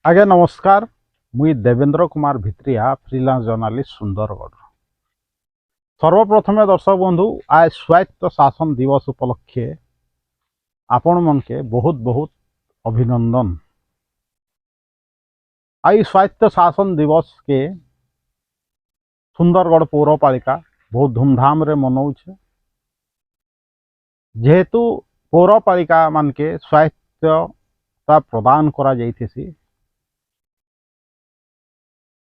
आगे नमस्कार। मुई देवेंद्र कुमार भित्रिया फ्रीलांस जर्नालिस्ट सुंदरगढ़। सर्वप्रथमे दर्शक बंधु आज स्वायत्त शासन दिवस उपलक्षे आपण मन के बहुत बहुत अभिनंदन। आई स्वायत्त शासन दिवस के सुंदरगढ़ पौरपालिका बहुत धूमधाम रे मनाऊे। जेहेतु पौरपालिका मान के स्वायत्तता प्रदान करा जाइथिसी,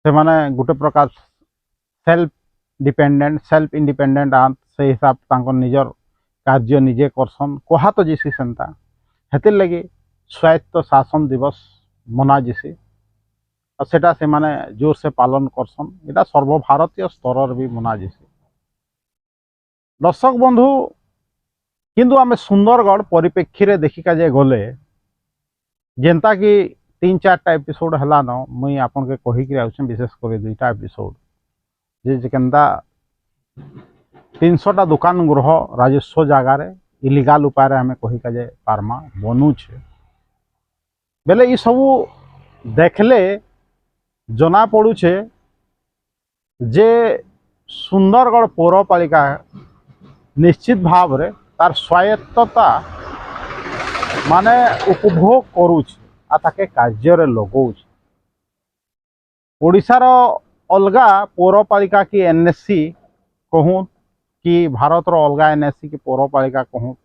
से माने गोटे प्रकार सेल्फ डिपेंडेंट सेल्फ इंडिपेंडेंट से हिसाब तांको निजर कार्य निजे करसन कहा तो जिसी सेंता हेतिर लगी स्वायत्त शासन दिवस मना जिसी और सेटा से माने जोर से पालन करसन। इटा सर्वभारतीय स्तर भी मना जिसी। दर्शक बंधु किंतु आम सुंदरगढ़ परिप्रेक्षी रे देखिका जे गले जेनता कि 3-4टा एपिसोड है न मुई आपन के कहीकि आउछे, विशेष कर 2टा एपिसोड जे केनता 300टा दुकान गृह राजस्व जगार इलिगाल उपाय आम कहीका जे पारमा बनुछे बेले ये सबू देखले जना पड़ुछे जे सुंदरगढ़ पौरपालिका निश्चित भाव रे तार स्वायत्तता माने उपभोग करुछ आ ताके कार्य रे लगौछ। ओडिशार अलगा पौरपालिका की एनएससी कहूँ कि भारत रो अलगा एनएससी की पौरपालिका कहूँ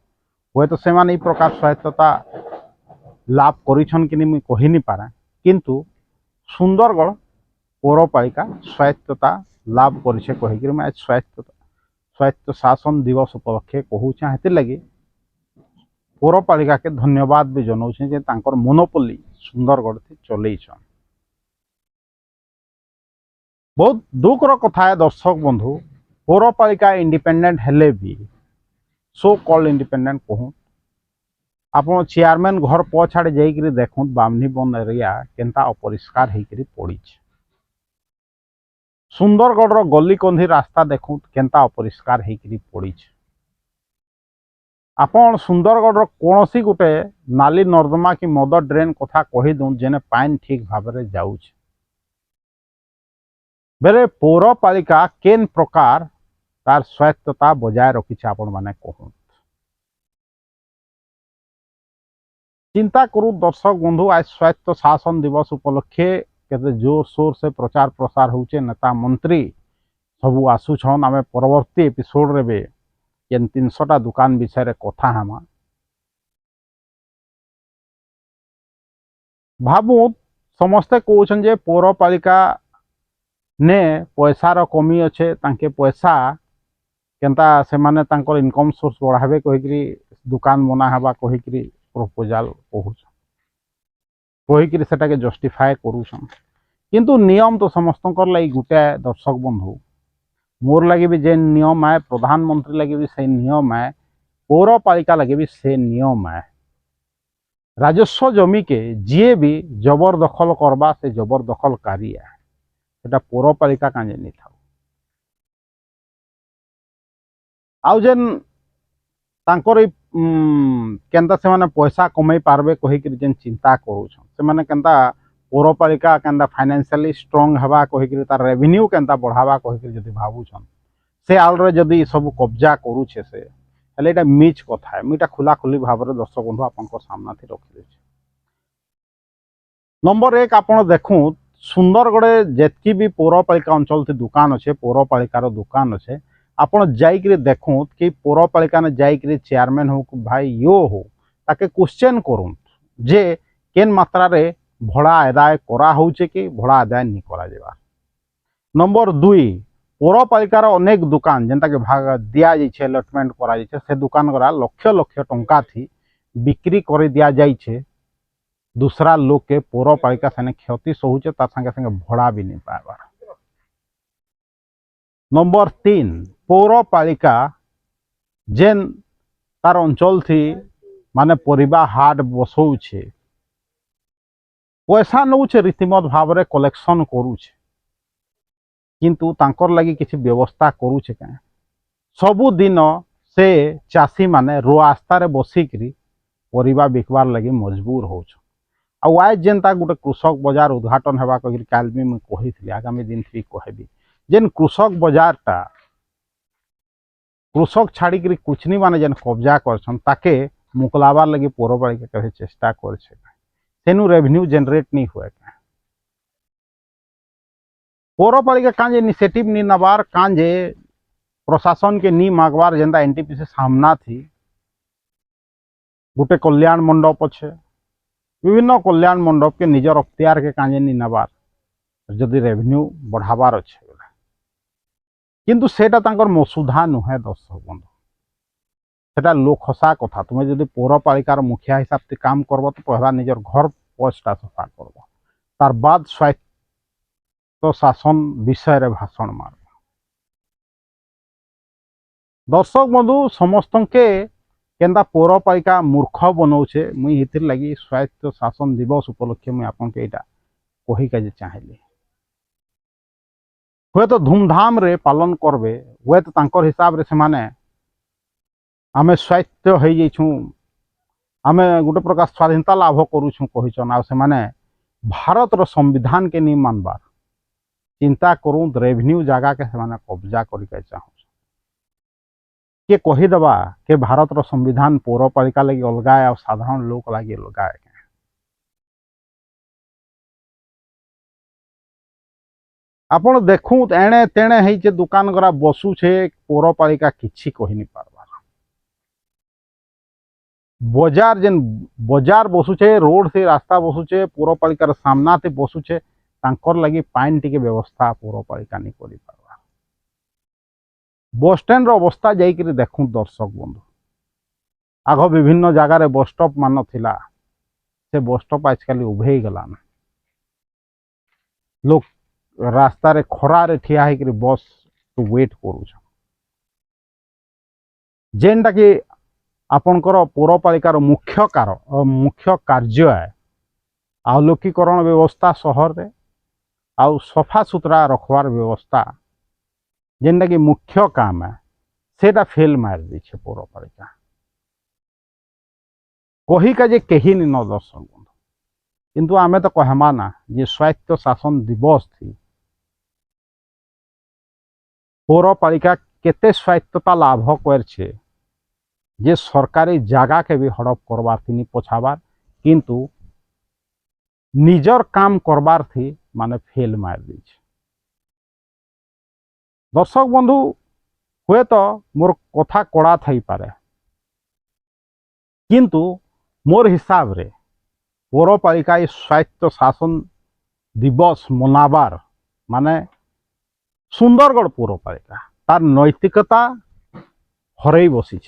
हुए तो से माने प्रकार स्वायत्तता लाभ करिछन कि नहीं कही नहीं पारे, किंतु सुंदरगढ़ पौरपालिका स्वायत्तता लाभ करिछे कहिकि मैं स्वायत्त शासन दिवस उपलक्षे कहूँ। हेतिर लगी पौरपालिका के धन्यवाद भी जनाऊे जे तांकर मोनोपोली सुंदरगढ़ थी चलैछन। बहुत दुखर कथा है दर्शक बंधु, पौरपालिका इंडिपेंडेंट हेले भी सो कॉल्ड इंडिपेंडेंट कहूँ आपन चेयरमैन घर पछाड़े जाइकरी देखूँ बामनी बन एरिया केनता अपरिष्कार होकर पड़ी। सुंदरगढ़ गली कंधी रास्ता देखूँ केनता अपरिष्कार होकर पड़ी। आपण सुंदरगढ़ कौन सी गोटे नाली नर्दमा की मद ड्रेन कथा कही दूँ जेने पानी ठीक भाव में जाऊछ बेले पौरपालिका केन प्रकार तार स्वायत्तता बजाय रखी आपण माने कहूँ। चिंता करूँ दर्शक बंधु आज स्वायत्त शासन दिवस उपलक्षे केते जोर शोर से प्रचार प्रसार होचे, नेता मंत्री सबू आसुछन। आमे परवर्ती एपिसोड रे बे 300टा दुकान विषय रे कथा हमा भावु समस्ते कहउछन जे पौरपालिका ने पैसार कमी अच्छे, तांके पैसा केनता से माने तांकर इनकम सोर्स बढ़ावे कहिकरी दुकान बना हवा कहिकरी प्रपोजल कहिकरी सेटा के जस्टिफाई करूछन, किंतु नियम तो समस्तकर लगी गुटे दर्शक बंधु। मोर लगे भी जे नियम है, प्रधानमंत्री लगे भी से नियम है, पौरपालिका लगे भी से नियम है। राजस्व जमी के जी भी जबरदखल करवा से जबरदखलकारी है, सेटा पौरपालिका काजे नहीं था। आउ जेन तांकर केनता से माने पैसा कमाई पारबे कहिकरी जेन चिंता करूछन, से माने केनता पौरपालिका केनता फाइनेंशियली स्ट्रांग हवा कहिकरी तार रेवेन्यू केनता बढ़ावा कहिकरी जदि भावुछन से आलरे जदि सब कब्जा करूछे से हेले एटा मिच कथा है। मुइटा खुला खुली भाव में दर्शक बंधु आपनकर सामना थी रखी देछि। नंबर 1 आपण देखूँ सुंदरगढ़ जेतकी भी पौरपालिका अंचल थी दुकान अच्छे, पौरपालिकार दुकान अच्छे, आपण जाइकरी देखूँ कि पौरपालिका ने जाइकरी चेयरमैन हो भाई यो हो ताके क्वेश्चन करूँ जे केन मात्रा रे भड़ा आदाय करा होचे कि भड़ा आदाय नहीं करा जेबा। नंबर 2 पौरपालिकार अनेक दुकान जेनता के भाग दिया जाइछे, अलॉटमेंट करा जाइछे, से दुकान करा लक्ष लक्ष टंका थी बिक्री कर दिया जाइछे। दूसरा लोग के पौरपालिका सेने क्षति सहूचे, तार संगे संगे भड़ा भी नहीं पाएबार। नंबर 3 पौरपालिका जेन तार अंचल थी माने परिबा हाट बसौछे, पैसा नौछे रीतिमत भाव में कलेक्शन करूछे, किंतु तांकर लगी किसी व्यवस्था करूछे क्या सबुदिन से चाषी माने रास्तार बसिकी परिबा बिकबार लगी मजबूर हो। आज जेनता गोटे कृषक बजार उद्घाटन हेबा कहिर काल भी मुझे कही आगामी दिन भी कहबी जेन कृषक बजारटा कृषक छाड़ी कुचनी माने जेन कब्जा करछन ताके मुकलाबार लगी पौरपालिका कहे चेष्टा करछे तेनु रेवेन्यू जनरेट नहीं हुए पौरपालिका कांजे इनिशिएटिव नहीं नबार कांजे प्रशासन के नी मागवार जेनता एनटीपीसी सामना थी गोटे कल्याण मंडप अच्छे विभिन्न कल्याण मंडप के निजर अख्तियार के कांजे नहीं नबार जदि रेवेन्यू बढ़ावार अच्छे किंतु सेटा तांकर मसुधा नुहे दर्शक बंधु सेटा लोक हसा कथा तुम्हें जदि पौरपालिकार मुखिया हिसाब से काम करब तो पहला निजर घर पचटा सफा करब तार बाद स्वायत्त शासन विषय रे भाषण मार दर्शक बंधु समस्त के केंदा पौरपालिका मूर्ख बनाऊे मुई हितिर लगी स्वायत्त शासन दिवस उपलक्षे मुई आपन के एटा कही के चाहेली हुए तो धूमधाम रे पालन करबे हुए तो तांकर हिसाब रे से माने आमे स्वायत्त हो जाइछू आमे गोटे प्रकार स्वाधीनता लाभ करूछू कहिछन आ से माने भारत रो संविधान के नहीं मानबार चिंता करूँ रेवेन्यू जगह के से माने कब्जा करके चाहूँ के कहीदेवा के भारत रो संविधान पौरपालिका लगी अलगा है और साधारण लोक लगी अलगा है आपण देखूँ एणे तेणे है दुकान गरा बसुछे पौरपालिका किछि कही नहीं पारबार बजार जेन बजार बसुछे रोड से रास्ता बसुछे पौरपालिकार सामना से बसुछे तांकर लगी पाइन टिके व्यवस्था पौरपालिका नहीं करि पारबार बस स्टैंड रो अवस्था जाइकरी देखूँ दर्शक बंधु आग विभिन्न जगार बस स्टॉप मान थिला से बस स्टॉप आजकल उभे गलान लोग रास्ता रे खरा रे ठिया है बस तो वेट करूछ जेनटा कि आपणकर पौरपालिकार मुख्य कार्य है आलोकीकरण व्यवस्था शहर रे आउ सफा सुतरा रखवार व्यवस्था जेनटा कि मुख्य काम है सेटा फेल मार दीछे पौरपालिका कही का जे कही नहीं न दर्शक बंधु किंतु आमे तो कहमा ना जे स्वायत्त शासन दिवस थी पौरपालिका केते स्वायत्तता लाभ करछे जे सरकारी जगह के भी हड़प करबार थी पछाबार किंतु निजर काम करबार थी माने फेल मार दीछे दर्शक बंधु हुए तो मोर कथा कड़ा थई पारे किंतु मोर हिसाब रे पौरपालिका स्वायत्त शासन दिवस मनाबार माने सुंदरगढ़ पौरपालिका तार नैतिकता हरई बसी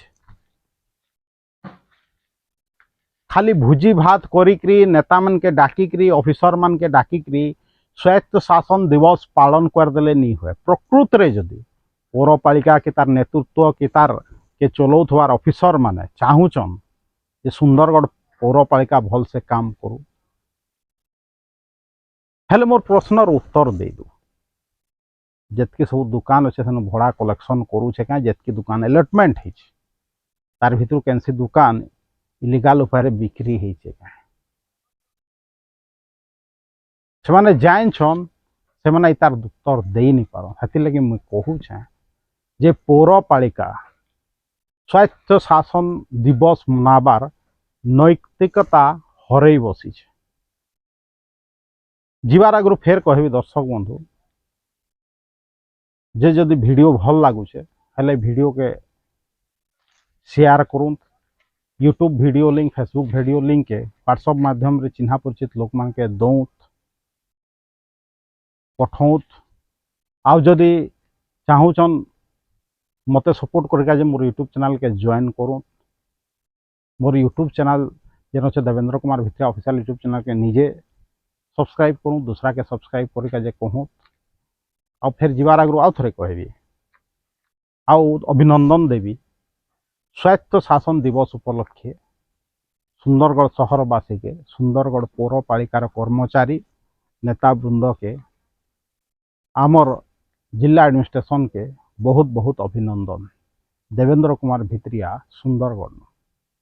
खाली भोजी भात करी नेता मन के डाकिक्री ऑफिसर मन के डाकिक्री स्वायत्त शासन दिवस पालन करदेले नहीं हुए प्रकृत रे जदि पौरपालिका के तार नेतृत्व के तार के चलौथवार ऑफिसर माने चाहूचन जे सुंदरगढ़ पौरपालिका भल से काम करू हेले मोर प्रश्नर उत्तर दे दू जेतकी सब दुकान अच्छे से भड़ा कलेक्शन करूचे क्या जेतकी दुकान अलॉटमेंट है तार भीतर कैंसी दुकान इलिगाल उपाय बिक्री है से माने जाइछन से माने तार उत्तर दे नहीं पार से लगे मुझे कहूचे जे पौरपालिका स्वायत्त शासन दिवस मनाबार नैतिकता हरई बसी जीवार आगु फेर कहबी दर्शक बंधु जे जदि वीडियो भल लगुचे हेले वीडियो के शेयर करूँ YouTube video link Facebook video link के व्हाट्सएप माध्यम रे चिन्हा परिचित लोक मान के दौत पठौत आउ जदि चाहूचन मते सपोर्ट करके जे मोर यूट्यूब चैनल के ज्वाइन करूँ मोर यूट्यूब चैनल जेन अच्छे Devendra Kumar Bhitriya official YouTube channel के निजे सब्सक्राइब करूँ दूसरा के सब्सक्राइब करके जे कहूँ आ फिर जीवार आगु आउ थे कहबी आउ अभिनंदन देवी स्वायत्त शासन दिवस उपलक्षे सुंदरगढ़ सहरवासी के सुंदरगढ़ पौरपालिकार कर्मचारी नेतावृंद के आमर जिला एडमिनिस्ट्रेशन के बहुत बहुत अभिनंदन देवेंद्र कुमार भित्रिया सुंदरगढ़।